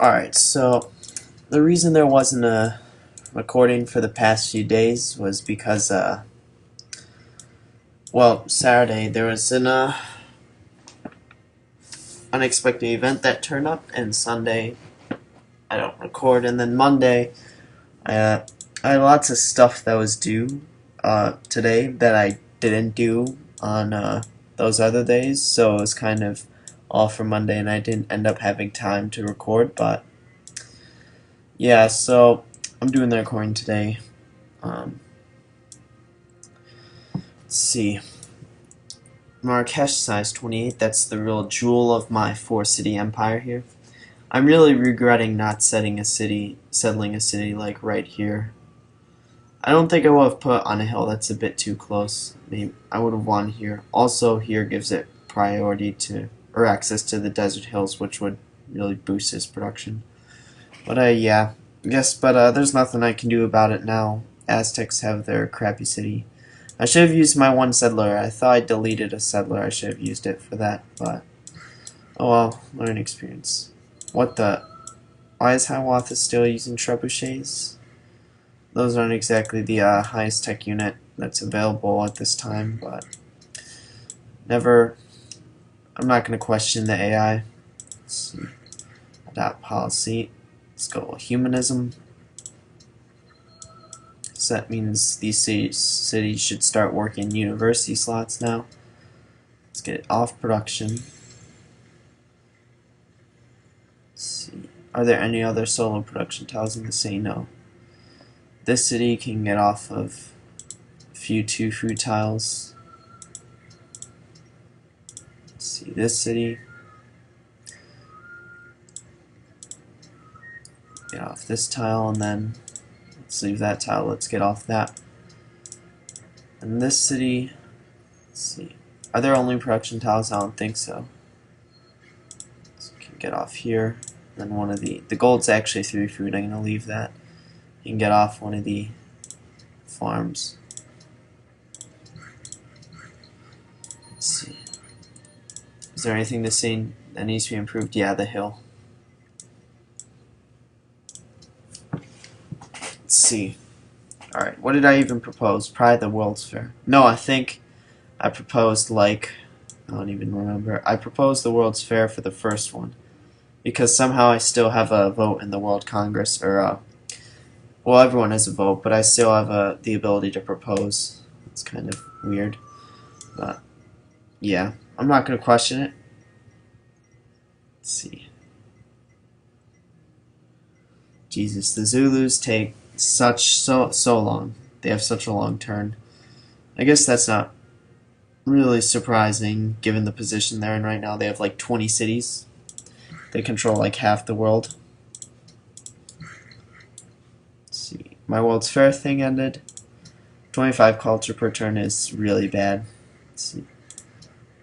Alright, so the reason there wasn't a recording for the past few days was because, Saturday there was an unexpected event that turned up, and Sunday I don't record, and then Monday I had lots of stuff that was due today that I didn't do on those other days, so it was kind of all for Monday, and I didn't end up having time to record, but yeah, so I'm doing the recording today. Let's see. Marrakesh size 28, that's the real jewel of my 4-city empire here. I'm really regretting not settling a city like right here. I don't think I would have put on a hill, that's a bit too close. Maybe I would have wanted here. Also, here gives it priority to, or access to the desert hills, which would really boost its production. But yeah, there's nothing I can do about it now. Aztecs have their crappy city. I should have used my one settler. I thought I deleted a settler. I should have used it for that, but oh well, learning experience. What the? Why is Hiawatha still using trebuchets? Those aren't exactly the highest tech unit that's available at this time, but never. I'm not going to question the AI. Let's see. Adopt policy. Let's go humanism. So that means these cities should start working university slots now. Let's get it off production. Let's see. Are there any other solo production tiles? I'm going to say no. This city can get off of a few 2 food tiles. Let's see, this city. Get off this tile, and then let's leave that tile. Let's get off that. And this city, let's see. Are there only production tiles? I don't think so. So you can get off here. Then one of the gold's actually 3 food. I'm gonna leave that. You can get off one of the farms. Let's see. Is there anything to see that needs to be improved? Yeah, the hill. Let's see. Alright, what did I even propose? Probably the World's Fair. No, I think I proposed, I don't even remember. I proposed the World's Fair for the first one. Because somehow I still have a vote in the World Congress, or, well, everyone has a vote, but I still have the ability to propose. It's kind of weird. But, yeah. I'm not going to question it. Let's see. Jesus, the Zulus take so long. They have such a long turn. I guess that's not really surprising given the position they're in right now. They have like 20 cities. They control like half the world. Let's see. My World's Fair thing ended. 25 culture per turn is really bad. Let's see.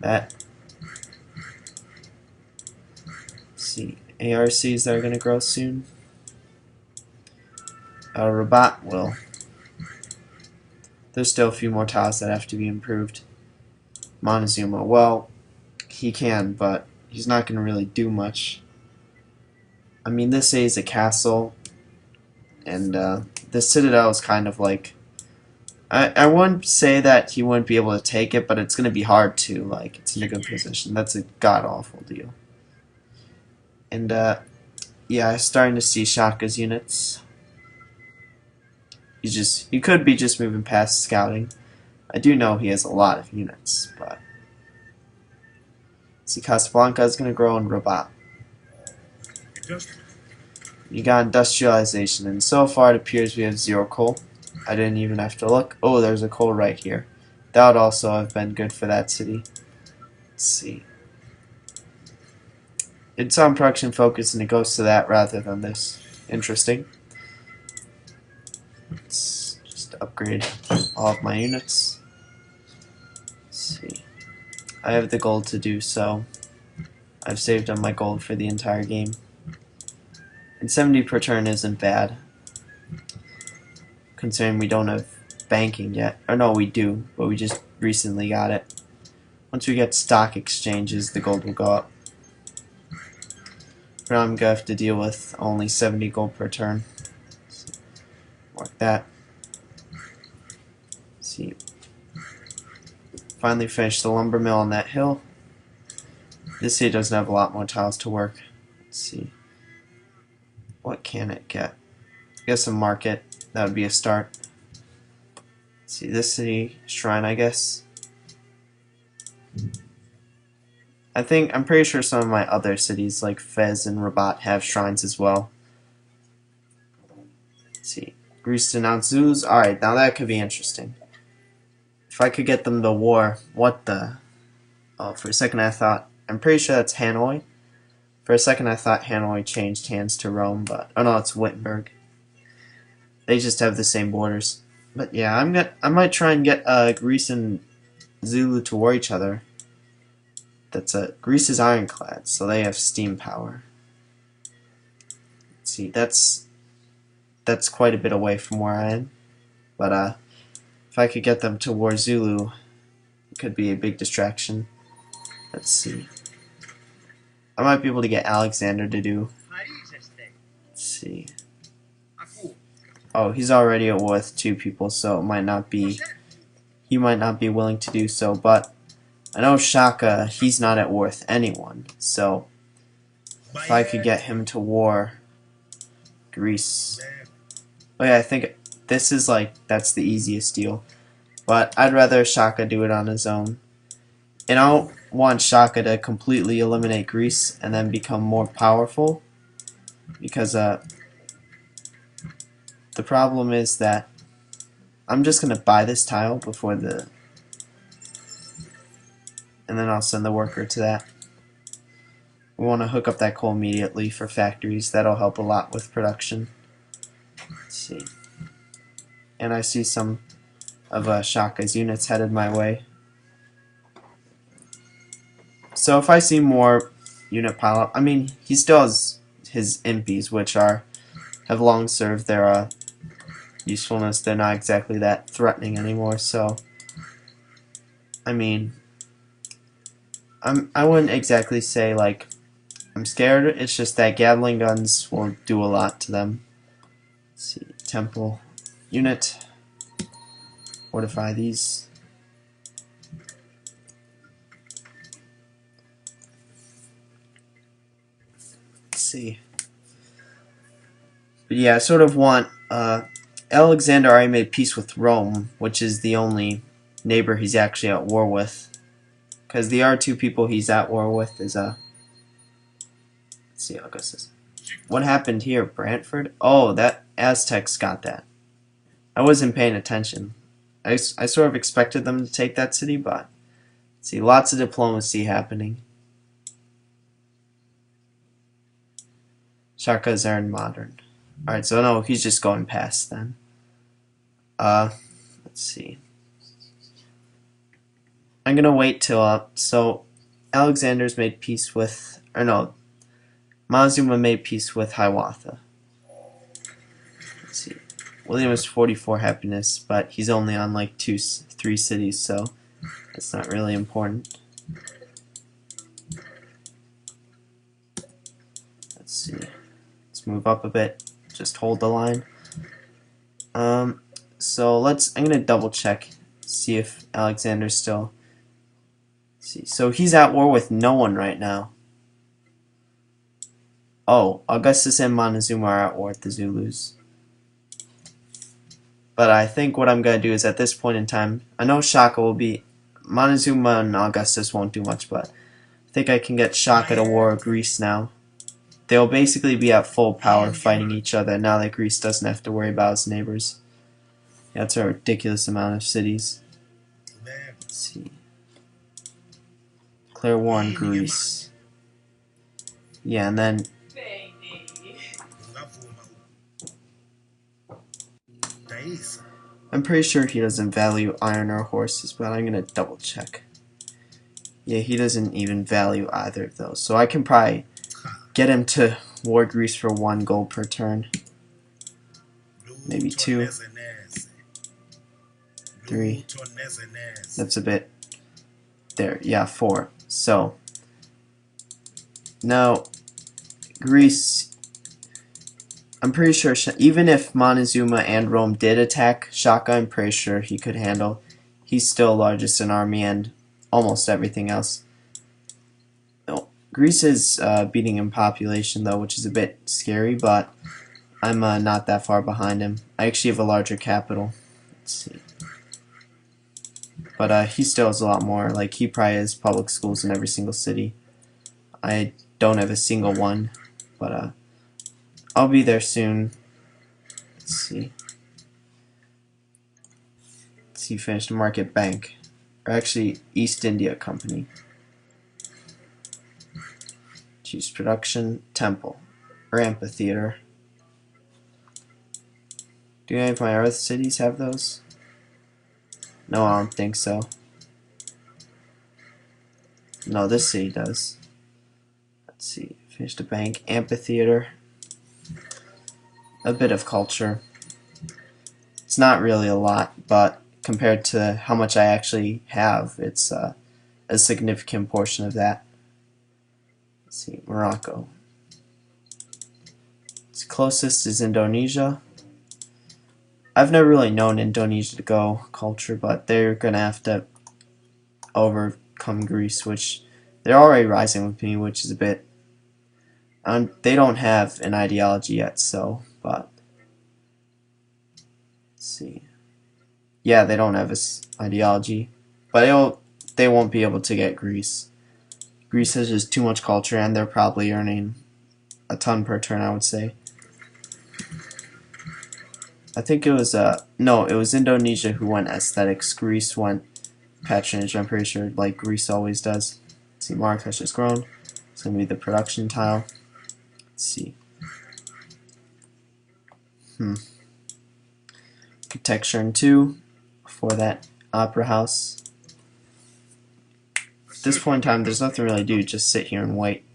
That. Let's see. ARCs that are going to grow soon. Rabat will. There's still a few more tiles that have to be improved. Montezuma, well, he can, but he's not going to really do much. I mean, this is a castle, and the Citadel is kind of like... I wouldn't say that he wouldn't be able to take it, but it's going to be hard to. Like, it's in a good position. That's a god-awful deal. And, yeah, I'm starting to see Shaka's units. He could be just moving past scouting. I do know he has a lot of units, but see, Casablanca is going to grow in Rabat. You got industrialization, and so far it appears we have 0 coal. I didn't even have to look. Oh, there's a coal right here. That would also have been good for that city. Let's see. It's on production focus, and it goes to that rather than this. Interesting. Let's just upgrade all of my units. Let's see. I have the gold to do so. I've saved up my gold for the entire game. And 70 per turn isn't bad, considering we don't have banking yet. Or no, we do, but we just recently got it. Once we get stock exchanges, the gold will go up. But I'm gonna have to deal with only 70 gold per turn. Mark that. Let's see. Finally finished the lumber mill on that hill. This city doesn't have a lot more tiles to work. Let's see. What can it get? I guess a market. That would be a start. Let's see, this city, shrine, I guess. I'm pretty sure some of my other cities like Fez and Rabat have shrines as well. Let's see. Greece denounced Zulus. Alright, now that could be interesting. If I could get them to war, what the... Oh, for a second I thought... I'm pretty sure that's Hanoi. For a second I thought Hanoi changed hands to Rome, but... Oh no, it's Wittenberg. They just have the same borders. But yeah, I might try and get Greece and Zulu to war each other. Greece is ironclad, so they have steam power. Let's see, that's quite a bit away from where I am. But if I could get them to war Zulu, it could be a big distraction. Let's see. I might be able to get Alexander to do. Let's see. Oh, he's already at war with 2 people, so it might not be. He might not be willing to do so. But I know Shaka. He's not at war with anyone. So if I could get him to war Greece. Oh yeah, I think this is that's the easiest deal. But I'd rather Shaka do it on his own. And I don't want Shaka to completely eliminate Greece and then become more powerful. Because the problem is that I'm just going to buy this tile before the... And then I'll send the worker to that. We want to hook up that coal immediately for factories. That'll help a lot with production. Let's see. And I see some of Shaka's units headed my way. So if I see more unit pile up, I mean, he still has his impies, which have long served their usefulness. They're not exactly that threatening anymore, so I mean, I wouldn't exactly say I'm scared. It's just that Gatling guns will do a lot to them. Let's see, temple unit, fortify these. Let's see. But yeah, I sort of want Alexander already made peace with Rome, which is the only neighbor he's actually at war with. Because the other 2 people he's at war with is let's see, Augustus. What happened here? Brantford? Oh, that Aztecs got that. I wasn't paying attention. I sort of expected them to take that city, but see, lots of diplomacy happening. Shaka is Aaron modern. Alright, so no, he's just going past then. Let's see. I'm gonna wait till so Alexander's made peace with, or no, Montezuma made peace with Hiawatha. Let's see. William has 44 happiness, but he's only on 3 cities, so it's not really important. Let's see. Let's move up a bit. Just hold the line. So I'm gonna double check, see if Alexander's still. See, so he's at war with no one right now. Oh, Augustus and Montezuma are at war with the Zulus. But I think what I'm gonna do is at this point in time, I know Shaka will be. Montezuma and Augustus won't do much, but I think I can get Shaka to war with Greece now. They'll basically be at full power fighting each other now that Greece doesn't have to worry about its neighbors. Yeah, that's a ridiculous amount of cities. Let's see. Declare war on Greece. Yeah, and then... I'm pretty sure he doesn't value iron or horses, but I'm going to double check. Yeah, he doesn't even value either of those. So I can probably get him to war Greece for 1 gold per turn. Maybe 2. 3. That's a bit. There, yeah, 4. So now Greece, I'm pretty sure, even if Montezuma and Rome did attack Shaka, I'm pretty sure he could handle. He's still largest in army and almost everything else. No, Greece is beating in population though, which is a bit scary, but I'm not that far behind him. I actually have a larger capital. Let's see. But he still has a lot more. Like, he probably has public schools in every single city. I don't have a single one, but I'll be there soon. Let's see. He finished Market Bank, or actually East India Company. Choose production, temple, or amphitheater. Do any of my other cities have those? No, I don't think so. No, this city does. Let's see. Finished a bank, amphitheater. A bit of culture. It's not really a lot, but compared to how much I actually have, it's a significant portion of that. Let's see, Morocco. Its closest is Indonesia. I've never really known Indonesia to go culture, but they're gonna have to overcome Greece, which they're already rising with me, which is a bit. They don't have an ideology yet, so, but let's see. Yeah, they don't have this ideology, but they won't be able to get Greece. Greece has just too much culture, and they're probably earning a ton per turn, I would say. I think it was no, it was Indonesia who went aesthetics. Greece went patronage. I'm pretty sure, like Greece always does. Let's see, Marrakesh has grown. It's gonna be the production tile. Let's see. Architecture in 2 for that opera house. At this point in time, there's nothing really to do. Just sit here and wait.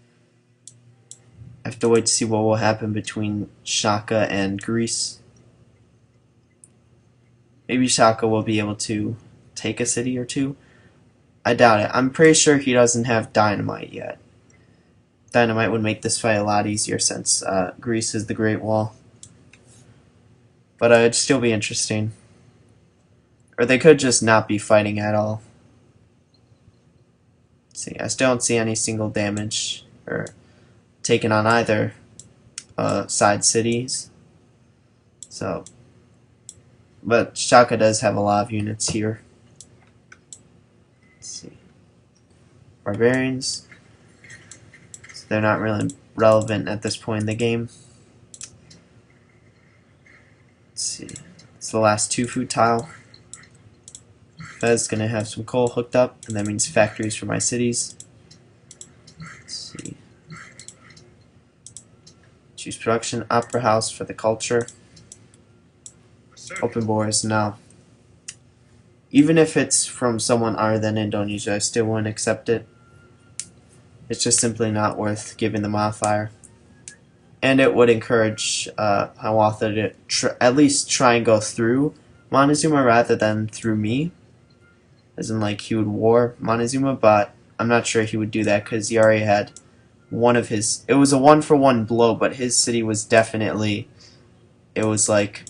I have to wait to see what will happen between Shaka and Greece. Maybe Shaka will be able to take a city or two. I doubt it. I'm pretty sure he doesn't have dynamite yet. Dynamite would make this fight a lot easier since Greece is the Great Wall. But it'd still be interesting. Or they could just not be fighting at all. Let's see, I still don't see any single damage or taken on either side cities. So, but Shaka does have a lot of units here. Let's see. Barbarians. So they're not really relevant at this point in the game. Let's see. It's the last 2 food tile. Fez gonna have some coal hooked up, and that means factories for my cities. Let's see. Choose production, opera house for the culture. Open borders now. Even if it's from someone other than Indonesia, I still wouldn't accept it. It's just simply not worth giving the modifier. And it would encourage Hiawatha to at least try and go through Montezuma rather than through me. As in, like, he would war Montezuma, but I'm not sure he would do that because he already had one of his. It was a 1-for-1 blow, but his city was definitely. It was like.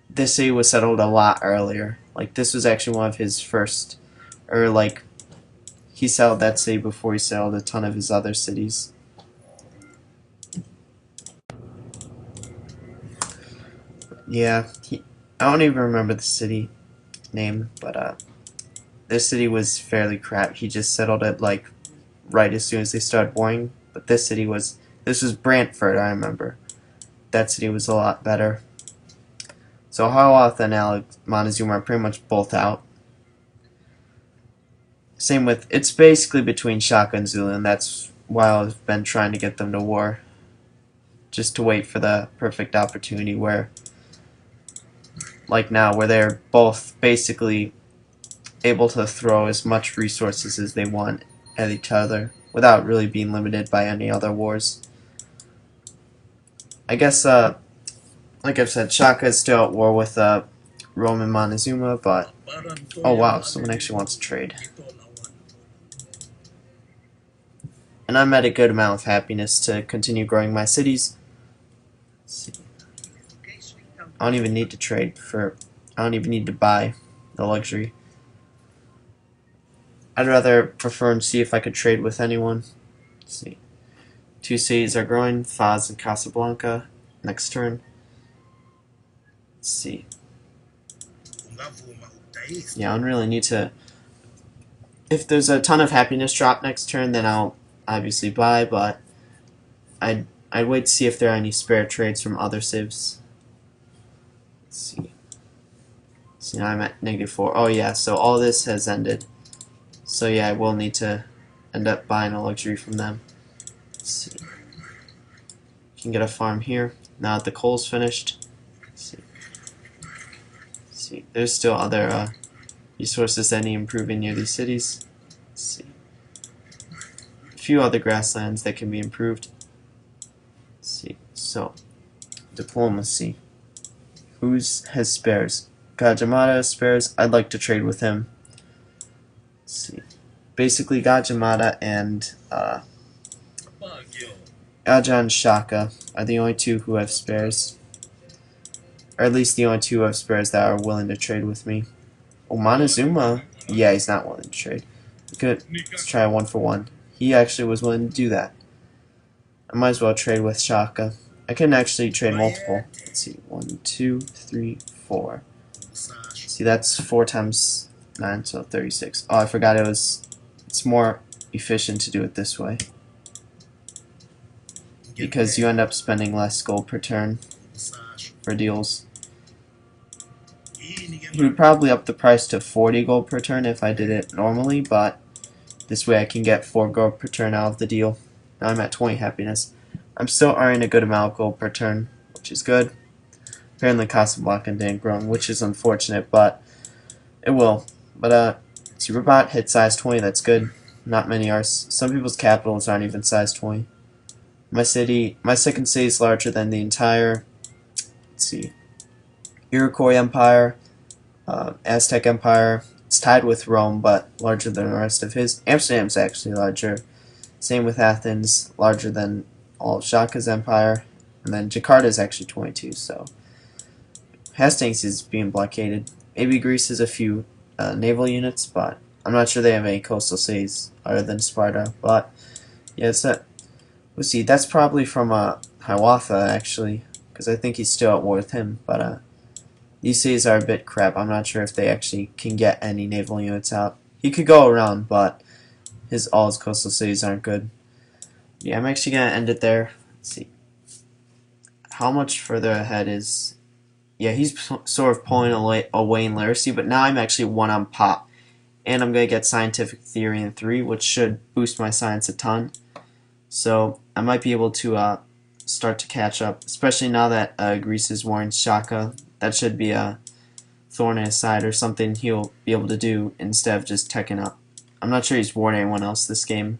This city was settled a lot earlier. Like, this was actually one of his first. Or, like. He settled that city before he settled a ton of his other cities. Yeah, I don't even remember the city name, but this city was fairly crap. He just settled it like right as soon as they started warring. But this was Brantford, I remember. That city was a lot better. So Hiawatha and Montezuma are pretty much both out. Same with, it's basically between Shaka and Zulu, and that's why I've been trying to get them to war. Just to wait for the perfect opportunity where, like now, where they're both basically able to throw as much resources as they want at each other without really being limited by any other wars. I guess, like I've said, Shaka is still at war with Rome and Montezuma, but oh wow, someone actually wants to trade. and I'm at a good amount of happiness to continue growing my cities. Let's see. I don't even need to trade for, I don't even need to buy the luxury. I'd rather prefer and see if I could trade with anyone. Let's see. 2 cities are growing, Faz and Casablanca. Next turn. Let's see. Yeah, I don't really need to. If there's a ton of happiness drop next turn, then I'll obviously buy, but I'd wait to see if there are any spare trades from other civs. Let's see. See, now I'm at -4. Oh yeah, so all this has ended. So yeah, I will need to end up buying a luxury from them. Let's see. Can get a farm here. Now that the coal's finished. Let's see. Let's see. There's still other resources that need improving near these cities. Let's see. A few other grasslands that can be improved. Let's see. So, diplomacy. Who has spares? Gajamada has spares. I'd like to trade with him. Let's see. Basically, Gajamada and Ajan Shaka are the only two who have spares. Or at least the only two who have spares that are willing to trade with me. Oh, Montezuma? Yeah, he's not willing to trade. Let's try a 1-for-1. He actually was willing to do that. I might as well trade with Shaka. I can actually trade multiple. Let's see. 1, 2, 3, 4. See, that's 4 times 9, so 36. Oh, I forgot it's more efficient to do it this way. Because you end up spending less gold per turn for deals. He would probably up the price to 40 gold per turn if I did it normally, but this way I can get 4 gold per turn out of the deal. Now I'm at 20 happiness. I'm still earning a good amount of gold per turn, which is good. Apparently Casablanca didn't grow, which is unfortunate, but it will. But Superbot hit size 20, that's good. Not many are. Some people's capitals aren't even size 20. My second city is larger than the entire, let's see, Iroquois Empire, Aztec Empire. It's tied with Rome, but larger than the rest of his. Amsterdam's actually larger. Same with Athens, larger than all of Shaka's empire. And then Jakarta is actually 22, so Hastings is being blockaded. Maybe Greece has a few naval units, but I'm not sure they have any coastal cities other than Sparta. But yeah, it's that. Let's see, that's probably from Hiawatha, actually, because I think he's still at war with him, but these cities are a bit crap. I'm not sure if they actually can get any naval units out. He could go around, but all his coastal cities aren't good. Yeah, I'm actually going to end it there. Let's see. How much further ahead is... Yeah, he's sort of pulling away in literacy, but now I'm actually 1 on pop. And I'm going to get scientific theory in 3, which should boost my science a ton. So I might be able to start to catch up, especially now that Greece is warring Shaka. That should be a thorn in his side or something he'll be able to do instead of just teching up. I'm not sure he's warned anyone else this game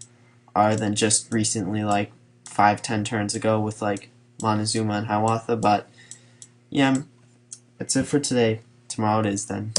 other than just recently, like 5-10 turns ago with like Montezuma and Hiawatha, but yeah, that's it for today. Tomorrow it is then.